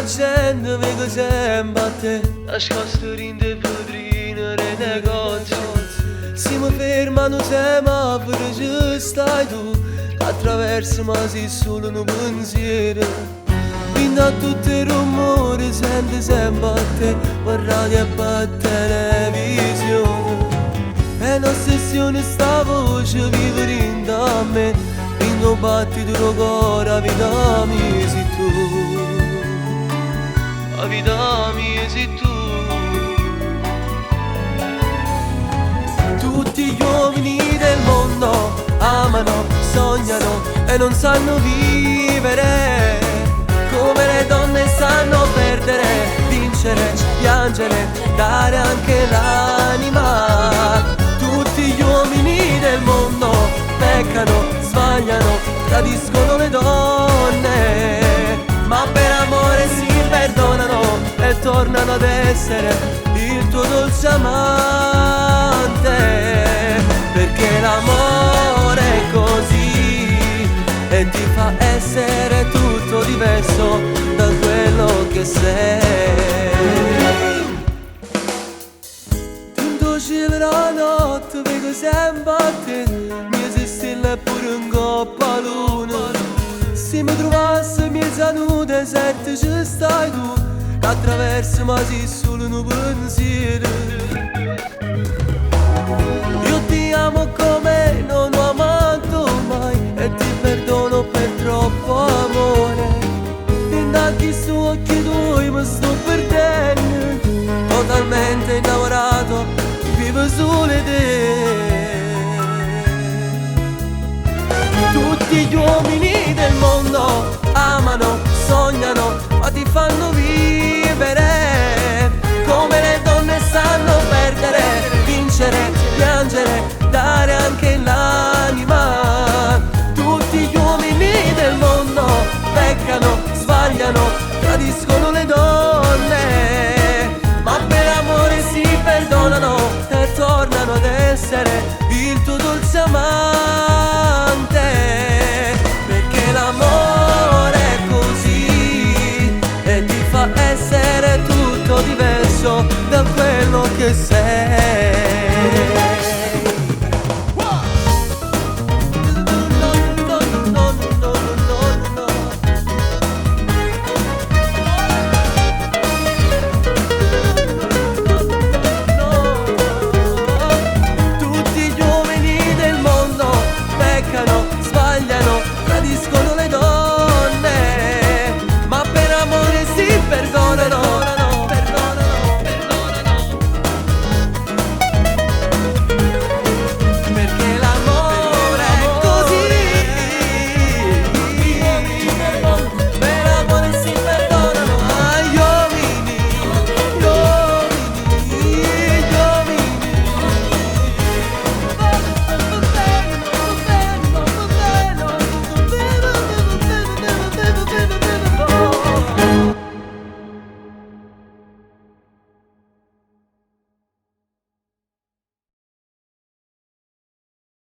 gente vedo sempre a te, nascosto in de vetrine dei negozi. Si mi fermano semafori, ci stai tu, attraverso ma sei solo un pensiero. Fino a tutti i rumori senti sempre a te, per radio e per televisione. E un'ossessione sta voce vive in da me, in un battito cuore, la vita mia sei tu. La vita mia sei tu. Tutti gli uomini del mondo amano, sognano e non sanno vivere, come le donne sanno perdere, vincere, piangere, dare anche l'anima. Tutti gli uomini del mondo peccano, sbagliano, tradiscono le donne, ma per amore si perdonano e tornano ad essere il tuo dolce amante, perché l'amore è così e ti fa essere tutto diverso da quello che sei. Tinto cielo la notte vedo sempre a te, mi esiste pure un coppa luna. Se mi trovassi mezza nel deserto ci stai tu, attraverso ma sei solo un pensiero. Io ti amo come non ho amato mai e ti perdono per troppo amore. E da chi su occhi tuoi mi sto perdendo, totalmente innamorato, vivo solo te. Tutti gli uomini del mondo amano, sognano, ma ti fanno vivere, come le donne sanno perdere, vincere, piangere, dare anche l'anima. Tutti gli uomini del mondo peccano, sbagliano, tradiscono le donne, ma per amore si perdonano e tornano ad essere il tuo dolce amante, perché l'amore è così e ti fa essere tutto diverso da quello che sei. Sbagliano, tradiscono le donne, ma per amore si perdonano